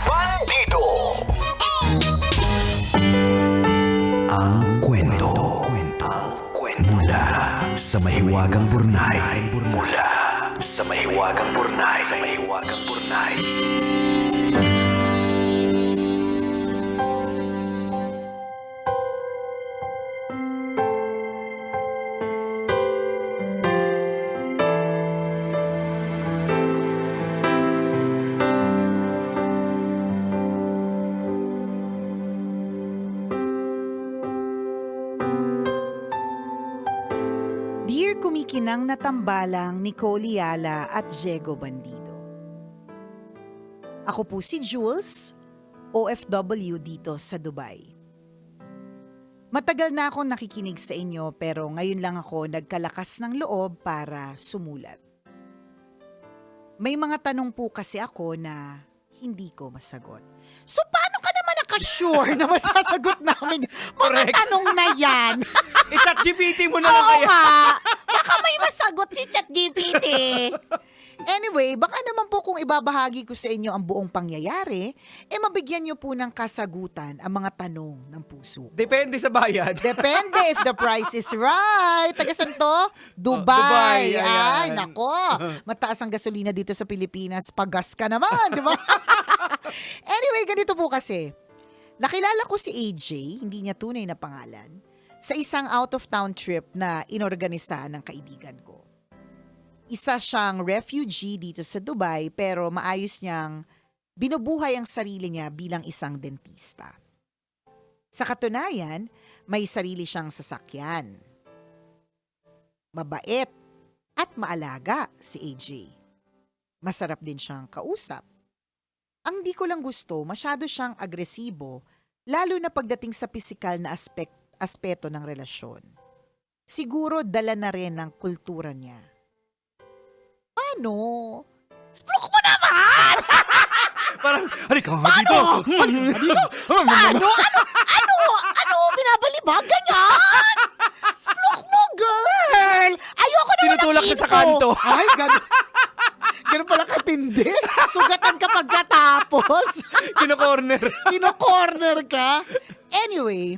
Bandido. Ang kwento. Mula sa mahiwagang burnay. Mula sa mahiwagang burnay. Dear kumikinang na tambalang Nicole Yala at Diego Bandido. Ako po si Jules, OFW dito sa Dubai. Matagal na akong nakikinig sa inyo pero ngayon lang ako nagkalakas ng loob para sumulat. May mga tanong po kasi ako na hindi ko masagot. So paano ka naman nakasure na masasagot namin mga Correct. tanong na yan? I-chat GPT mo na lang Oo kaya. nga. Baka may masagot si ChatGPT. Anyway, baka naman po kung ibabahagi ko sa inyo ang buong pangyayari, mabigyan niyo po ng kasagutan ang mga tanong ng puso. Depende sa bayad. Depende if the price is right. Taga saan to? Dubai. Dubai, Ay, ayan. nako. Mataas ang gasolina dito sa Pilipinas. Pagas ka naman, di ba? Anyway, ganito po kasi. Nakilala ko si AJ, hindi niya tunay na pangalan, sa isang out-of-town trip na inorganisa ng kaibigan ko. Isa siyang refugee dito sa Dubai pero maayos niyang binubuhay ang sarili niya bilang isang dentista. Sa katunayan, may sarili siyang sasakyan. Mabait at maalaga si AJ. Masarap din siyang kausap. Ang di ko lang gusto, masyado siyang agresibo, lalo na pagdating sa pisikal na aspeto ng relasyon. Siguro dala na rin ng kultura niya. Paano? Splok mo naman! Parang, halika nga dito. Paano? Ano? Binabalibagan yan? Splok mo, girl! Ayoko naman Tinutulak ng ka sa info. kanto. Ay, ganun pala katindi. Sugatan ka pagkatapos. Kino-corner ka. Anyway,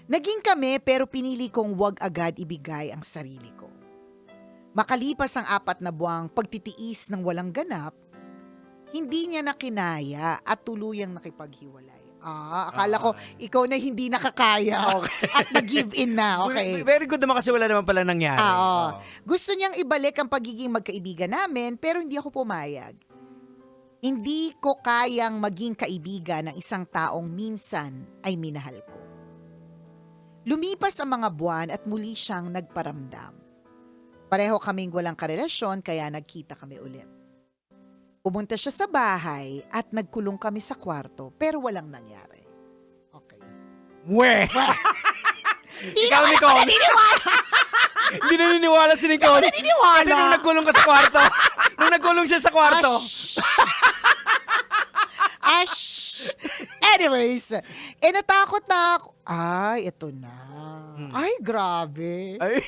naging kami pero pinili kong wag agad ibigay ang sarili ko. Makalipas ang 4 na buwang pagtitiis ng walang ganap, hindi niya nakinaya at tuluyang nakipaghiwalay. Akala ko ikaw na hindi nakakaya at nag-give in na. Okay. Very good naman kasi wala naman pala nangyari. Oo. Gusto niyang ibalik ang pagiging magkaibigan namin pero hindi ako pumayag. Hindi ko kayang maging kaibigan ng isang taong minsan ay minahal ko. Lumipas ang mga buwan at muli siyang nagparamdam. Pareho kaming walang karelasyon kaya nagkita kami ulit. Pumunta siya sa bahay at nagkulong kami sa kwarto pero walang nangyari. Okay. Mwe! Ikaw, Hindi Nicole. naniniwala. Hindi naniniwala si Nicole. naniniwala. Kasi nung nagkulong ka sa kwarto. Nung nagkulong siya sa kwarto. Ash! Anyways, natakot na ako. Ay, ito na. Ay, grabe. Ay,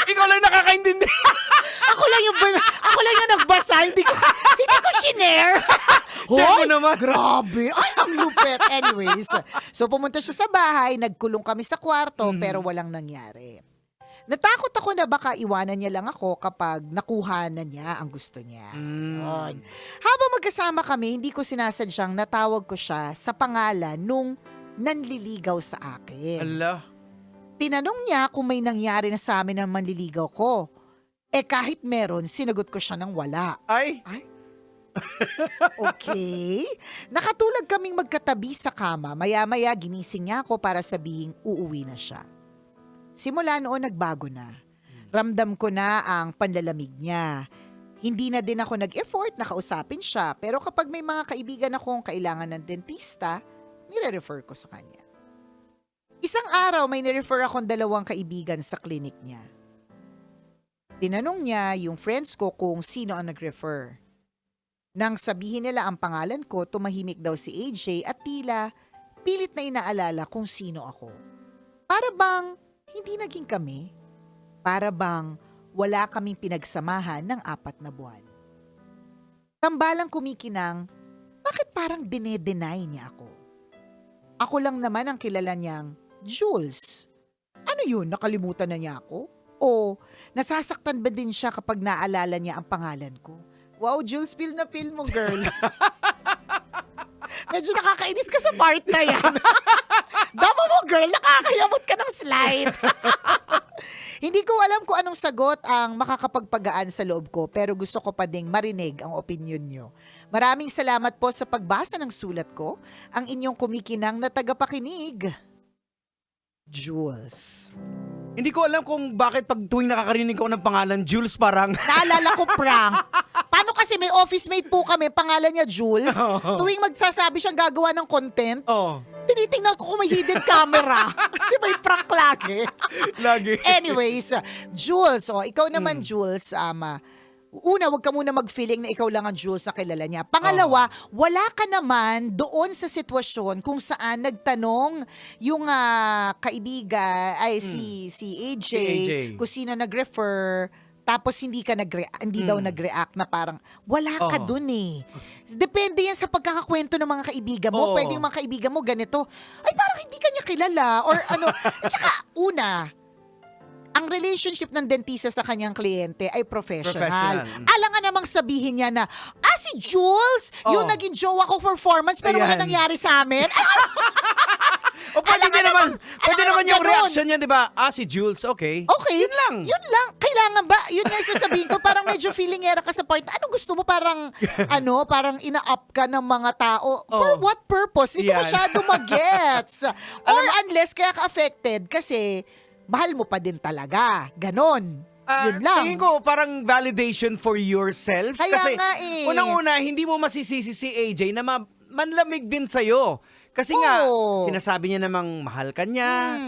ikaw lang nakakaintindi. Ako lang yung nagbasa, hindi ko shinare. Share mo Hoy, naman. Grabe. Ay, ang lupet. Anyways, so pumunta siya sa bahay, nagkulong kami sa kwarto, pero walang nangyari. Natakot ako na baka iwanan niya lang ako kapag nakuha na niya ang gusto niya. Yun. Habang magkasama kami, hindi ko sinasadyang natawag ko siya sa pangalan nung nanliligaw sa akin. Ala. Tinanong niya kung may nangyari na sa amin ng manliligaw ko. Kahit meron, sinagot ko siya ng wala. Ay. Okay. Nakatulog kaming magkatabi sa kama. Maya-maya ginising niya ako para sabihing uuwi na siya. Simula noon nagbago na. Ramdam ko na ang panlalamig niya. Hindi na din ako nag-effort na kausapin siya. Pero kapag may mga kaibigan akong kailangan ng dentista, nire-refer ko sa kanya. Isang araw may nire-refer akong 2 kaibigan sa klinik niya. Tinanong niya yung friends ko kung sino ang nag-refer. Nang sabihin nila ang pangalan ko, tumahimik daw si AJ at tila pilit na inaalala kung sino ako. Para bang hindi naging kami? Para bang wala kaming pinagsamahan ng 4 na buwan? Tambalang kumikinang bakit parang dinedenay niya ako? Ako lang naman ang kilala niyang Jules. Ano yun? Nakalimutan na niya ako? O nasasaktan ba din siya kapag naalala niya ang pangalan ko? Wow, Jules, feel na feel mo, girl. Medyo nakakainis ka sa part na yan. Damo mo, girl, nakakayamot ka ng slide. Hindi ko alam kung anong sagot ang makakapagpagaan sa loob ko, pero gusto ko pa ding marinig ang opinion nyo. Maraming salamat po sa pagbasa ng sulat ko, ang inyong kumikinang na tagapakinig. Jules. Hindi ko alam kung bakit pag tuwing nakakarinig ako ng pangalan, Jules, parang... Naalala ko prank. Paano kasi may office mate po kami, pangalan niya Jules. Tuwing magsasabi siyang gagawa ng content, Oh, tinitingnan ko kung may hidden camera. Kasi may prank lagi. lagi. Anyways, Jules, ikaw naman Jules, una, wag ka muna mag-feeling na ikaw lang ang Jules na kilala niya. Pangalawa, wala ka naman doon sa sitwasyon kung saan nagtanong yung kaibigan, ay si AJ, Si AJ. kung sino nag-refer, tapos hindi daw nag-react na parang wala ka dun eh. Depende yan sa pagkakakwento ng mga kaibigan mo. Oo. Pwede yung mga kaibigan mo ganito, ay parang hindi ka niya kilala or ano. At saka una, ang relationship ng dentista sa kanyang kliyente ay professional. Professional. Alang nga namang sabihin niya na, si Jules, yung naging jowa ko for 4 months pero wala Ayan. nangyari sa amin. Ay, O pwede Alam din nga naman, naman- pwede alam naman nga yung ganun. reaction niya, di ba? Si Jules, okay. okay. Yun lang. Yun lang. Kailangan ba? Yun nga yung sasabihin ko. Parang medyo feeling era ka sa point. Ano gusto mo? Parang, parang ina-up ka ng mga tao. For Oh. what purpose? Hindi ko Yan. masyado mag-gets. Or unless kaya ka affected kasi mahal mo pa din talaga. Ganon. Yun lang. Tingin ko parang validation for yourself. Kaya kasi nga eh. unang-una, hindi mo masisisi si AJ na manlamig din sa'yo. Kasi nga, Oo. sinasabi niya namang mahal ka niya,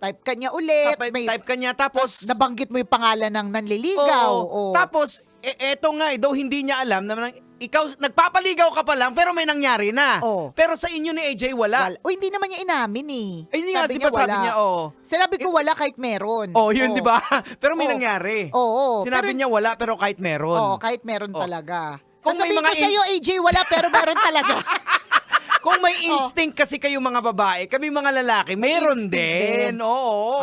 Type ka niya ulit. type ka niya, Tapos tapos... nabanggit mo yung pangalan ng nanliligaw. Oo. Tapos, eto nga, daw hindi niya alam na ikaw, nagpapaligaw ka pa lang, pero may nangyari na. Oo. Pero sa inyo ni AJ, wala. Hindi naman niya inamin eh. Ay, hindi nga, di ba sabi niya, Sinabi ko wala kahit meron. Yun, di ba? Pero may Oo. nangyari. Oo. Sinabi Pero- niya wala, pero kahit meron. Oo, kahit meron talaga. Kung may Sasabihin mga ko sa'yo, AJ, wala pero meron talaga. Kung may instinct kasi kayong mga babae, kami mga lalaki, meron instinct din. din. Oo.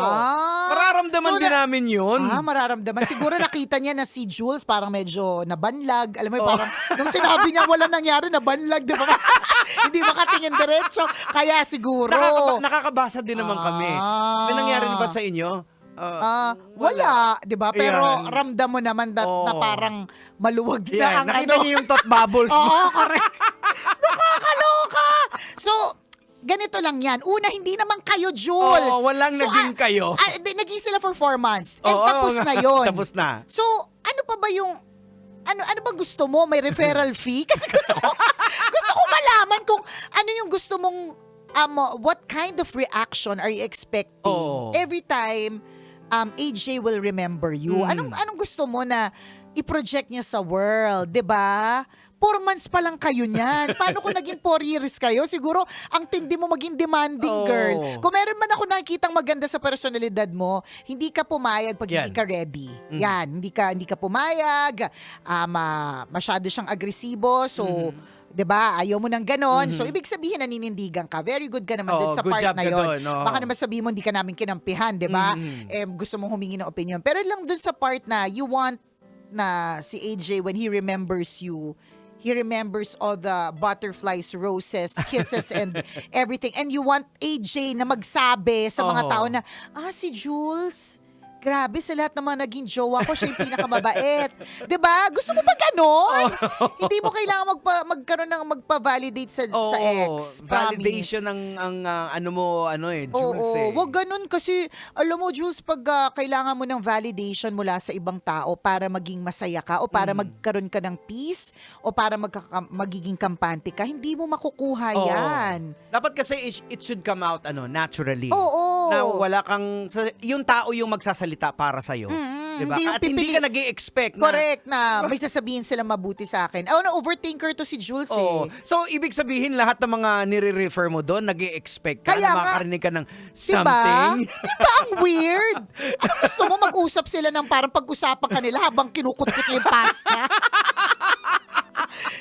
Mararamdaman So din namin yun. Mararamdaman. Siguro nakita niya na si Jules parang medyo nabanlag. Alam mo, parang nung sinabi niya wala nangyari, nabanlag. Di ba? Hindi makatingin diretso. Kaya siguro. Nakakabasa din naman kami. May nangyari na ba sa inyo? Wala, 'di ba? Pero Ayan. ramdam mo naman na parang maluwag na Yeah, ang nakita niyo yung thought bubbles mo. Oo, correct. Nakakaloka. So, ganito lang yan. Una, hindi naman kayo, Jules. Oo, walang naging kayo. Naging sila for 4 months. And Oo, tapos nga. na yun. Tapos na. So, ano pa ba yung ano ba gusto mo? May referral fee? Kasi gusto ko malaman kung ano yung gusto mong what kind of reaction are you expecting Oo. every time AJ will remember you? Anong gusto mo na i-project niya sa world, 'di ba? 4 months pa lang kayo niyan. Paano kung naging 4 years kayo? Siguro, ang tindi mo maging demanding, girl. Kung meron man ako nakikitang maganda sa personalidad mo, hindi ka pumayag pag hindi Yan. ka ready. Yan, hindi ka pumayag. Masyado siyang agresibo. So, 'di ba? Ayaw mo ng ganon. So, ibig sabihin naninindigan ka. Very good ka naman dun sa good part job na ka yon. dun, oo. Baka naman sabihin mo hindi ka namin kinampihan, 'di ba? Gusto mong humingi ng opinion. Pero lang dun sa part na you want na si AJ when he remembers you, he remembers all the butterflies, roses, kisses, and everything. And you want AJ na magsabi sa mga Oo. tao na, si Jules, grabe sa lahat ng mga naging jowa ko, siya yung pinakamabait. 'Di ba? Gusto mo ba ganon? Hindi mo kailangan magkaroon ng magpa-validate sa ex. Validation Promise. ang ano mo, Jules Oo, wag ganun kasi, alam mo Jules, pag kailangan mo ng validation mula sa ibang tao para maging masaya ka o para magkaroon ka ng peace o para magiging kampante ka, hindi mo makukuha Oo. yan. Dapat kasi it should come out naturally. Oo. Na wala kang yung tao yung magsasalita para sa iyo, 'di ba? Hindi yung At hindi pipili- ka nag-i-expect na Correct na may sasabihin sila mabuti sa akin. Overthinker to si Jules Oo. So, ibig sabihin, lahat ng mga nire-refer mo doon, nag-i-expect ka Kaya na nga. makakarinig ka ng Diba? something. Diba ang weird? Ano gusto mo mag-usap sila ng parang pag-usapan kanila habang kinukutkot niya yung pasta?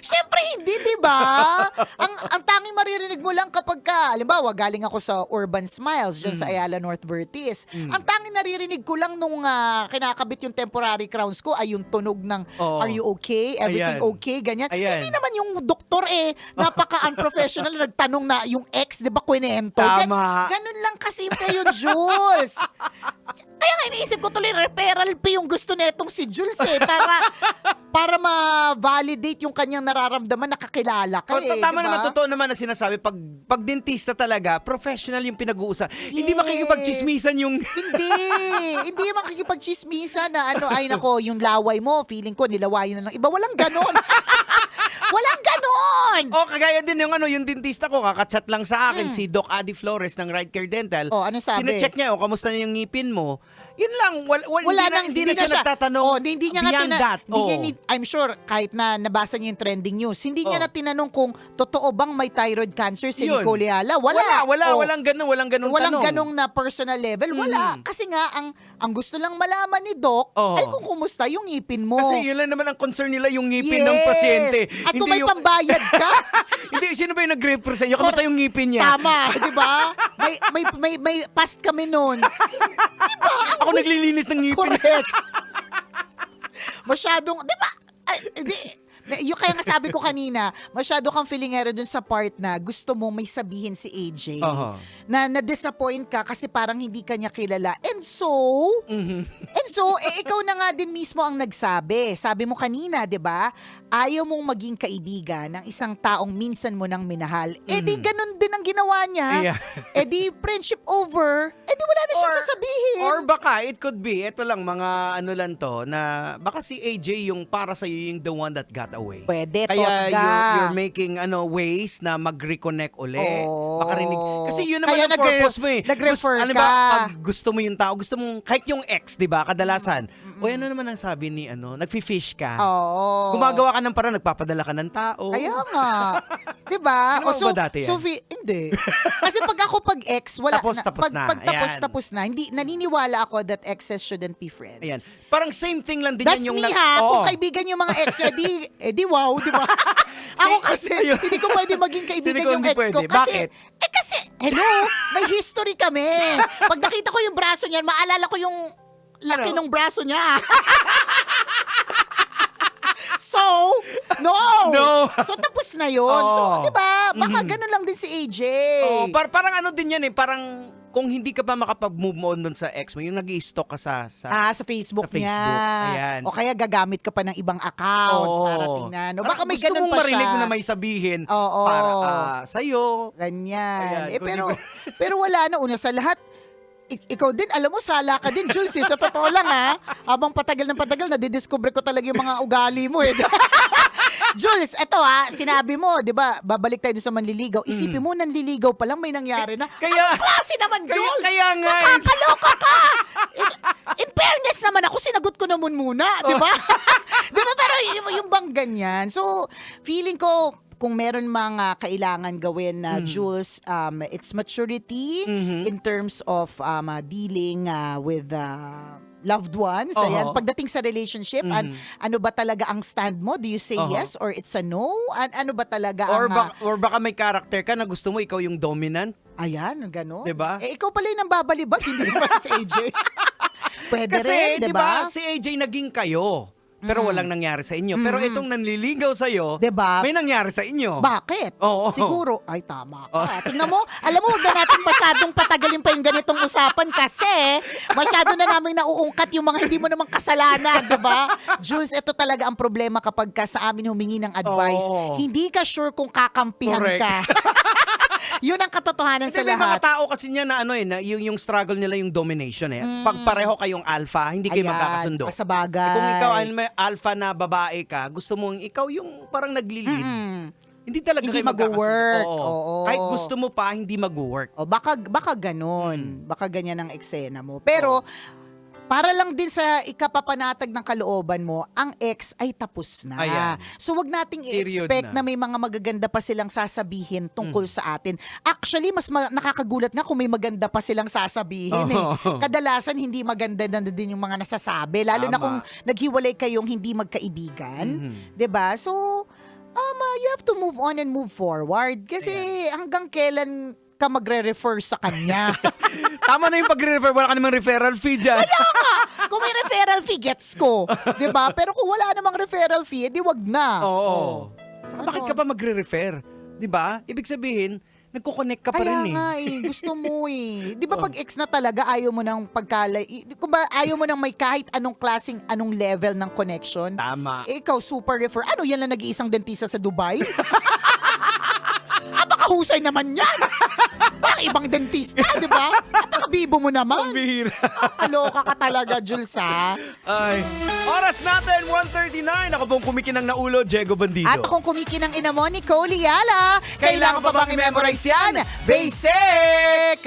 Siyempre hindi, di ba? Ang tanging maririnig mo lang kapag halimbawa, galing ako sa Urban Smiles dyan sa Ayala North Vertis. Ang tanging naririnig ko lang nung kinakabit yung temporary crowns ko ay yung tunog ng Oo. are you okay? Everything Ayan. okay? Ganyan. Ayan. Hindi naman yung doktor napaka-unprofessional na nagtanong na yung ex, di ba, kwento? Tama. Ganun lang kasimple yun, Jules. Kaya nga iniisip ko tuloy, referral fee yung gusto netong si Jules para ma-validate yung kanyang nararamdaman, nakakilala ka Tama diba? naman, totoo naman na sinasabi. Pag dentista talaga, professional yung pinag-uusap. Hindi makikipagchismisan yung... Hindi makikipagchismisan na ay nako, yung laway mo, feeling ko nilawayan na ng iba. Walang ganon. Walang ganon. Kagaya din yung dentista ko, kakachat lang sa akin, si Doc Adi Flores ng Right Care Dental. Ano sabi? Kino-check niya, kamusta na yung ngipin mo? Yun lang, hindi na siya nagtatanong hindi niya nga beyond that. I'm sure, kahit na nabasa niya yung trending news, hindi niya na tinanong kung totoo bang may thyroid cancer si Yun. Nicole Ayala. Walang walang ganung tanong. ganong na personal level. Wala. Kasi nga, ang gusto lang malaman ni Doc ay kung kumusta yung ngipin mo. Kasi yun lang naman ang concern nila, yung ngipin ng pasyente. At kung may pambayad ka. Hindi, sino ba yung nag-represent niya? Kamusta yung ngipin niya? Tama, di ba? May past kami noon. Ako naglilinis ng ngipin. Correct. Masyadong, di ba? Yung kaya nga sabi ko kanina, masyado kang feelingero dun sa part na gusto mo may sabihin si AJ na na-disappoint ka kasi parang hindi ka niya kilala. And so, ikaw na nga din mismo ang nagsabi. Sabi mo kanina, di ba? Ayaw mong maging kaibigan ng isang taong minsan mo nang minahal. Di ganun din ang ginawa niya. Yeah. Di friendship over. Di wala na siyang sasabihin. Or baka, it could be, ito lang, mga ano lang to, na baka si AJ yung para sa'yo yung the one that got away. Pwede, Kaya Totga. you're making ways na mag-reconnect ulit. Baka rinig. Kasi yun naman Kaya ang purpose mo nag-refer Ano ka. ba, pag gusto mo yung tao, gusto mong, kahit yung ex, di ba, kadalasan, ano naman ang sabi ni, nagfi-fish ka. Oo. Gumagawa ka ng parang, nagpapadala ka ng tao. Kaya nga. Diba? Ano ba dati yan? Hindi. Kasi pag ex, wala Tapos na. Pag tapos na. Hindi, naniniwala ako that exes shouldn't be friends. Ayan. Parang same thing lang din That's yan yung... me kung kaibigan yung mga ex, edi wow, di ba? Ako kasi, Ayun. hindi ko pwede maging kaibigan Sino ko yung hindi ex ko. pwede? Kasi, Bakit? kasi, hello, may history kami. Pag nakita ko yung braso niyan, maalala ko yung laki ng braso niya. So, no. So, tapos na yun. So, di ba? Baka ganun lang din si AJ. Parang ano din yan parang kung hindi ka pa makapag-move on dun sa ex mo, yung nag-i-stalk ka sa sa Facebook sa niya. Facebook. Ayan. O kaya gagamit ka pa ng ibang account para tingnan. O baka may gusto ganun mong pa marinig siya. na may sabihin Oo. para sa'yo. Ganyan. Ayan, Pero wala na. Una sa lahat, ikaw din, alam mo, sala ka din, Jules. Sa totoo lang, habang patagal ng patagal, nadidiscover ko talaga yung mga ugali mo. Jules, eto sinabi mo, di ba, babalik tayo sa manliligaw. Isipin mo, nanliligaw pa lang, may nangyari na. Anong klase naman, Jules? Kaya nga. Nakakaloka ka! In fairness naman, ako sinagot ko naman muna, di ba? Di ba, pero yung bang ganyan. So, feeling ko, kung meron mga kailangan gawin na Jules, it's maturity in terms of dealing with loved ones. Ayan, pagdating sa relationship, ano ba talaga ang stand mo? Do you say yes or it's a no? Ano ba talaga Or baka may character ka na gusto mo ikaw yung dominant? Ayan, gano'n. Diba? Ikaw pala yung nambabalibag, hindi naman si AJ. Pwede Kasi, rin, diba? si AJ naging kayo. Pero walang nangyari sa inyo. Pero itong nanliligaw sa'yo, Diba? may nangyari sa inyo. Bakit? Oo. Siguro, ay tama ka. Tingnan mo, alam mo, huwag na natin masyadong patagalin pa yung ganitong usapan kasi masyado na namin nauungkat yung mga hindi mo namang kasalanan, diba? Jules, ito talaga ang problema kapag ka sa amin humingi ng advice. Oo. Hindi ka sure kung kakampihan Correct. ka. Yun ang katotohanan Kasi sa may mga lahat. tao kasi niya na na yung struggle nila yung domination Pag pareho kayong alpha, hindi kayo Ayan, magkakasundo. sa bagay. Kung ikaw ay may alpha na babae ka, gusto mong ikaw yung parang nagli-lead. Hindi talaga Hindi kayo mag-work. magkakasundo. Oo. Kahit gusto mo pa, hindi mag-work. O baka ganun. Baka ganyan ang eksena mo. Pero para lang din sa ikapapanatag ng kalooban mo, ang ex ay tapos na. Ayan. So wag nating Period i-expect na. na may mga magaganda pa silang sasabihin tungkol sa atin. Actually, mas nakakagulat nga kung may maganda pa silang sasabihin Kadalasan hindi maganda na din yung mga nasasabi. Lalo na Tama. kung naghiwalay kayong hindi magkaibigan. 'Di ba? So, You have to move on and move forward. Kasi hanggang kailan ka magre-refer sa kanya? Tama na yung pagre-refer. Wala ka namang referral fee dyan. Kung may referral fee, gets ko. 'Di ba? Pero kung wala namang referral fee, edi wag na. Oo. Ano? Bakit ka pa magre-refer? 'Di ba? Ibig sabihin, nagko-connect ka pa Kaya rin eh. nga gusto mo eh. Di ba pag ex na talaga, ayaw mo nang pagkalay, kung ba ayaw mo nang may kahit anong klaseng, anong level ng connection? Tama. Ikaw, super refer. Ano, yan lang nag-iisang dentista sa Dubai? Napakahusay naman yan. Baka ibang dentista, di ba? Napakabibo mo naman. Ang bihira. Kaloka ka talaga, Jules, ha? Ay. Oras natin, 1:39. Ako pong kumikinang na ulo, Diego Bandido. At kung kumikinang ina mo, Nicole Yala, kailangan pa bang i-memorize yan? Basic!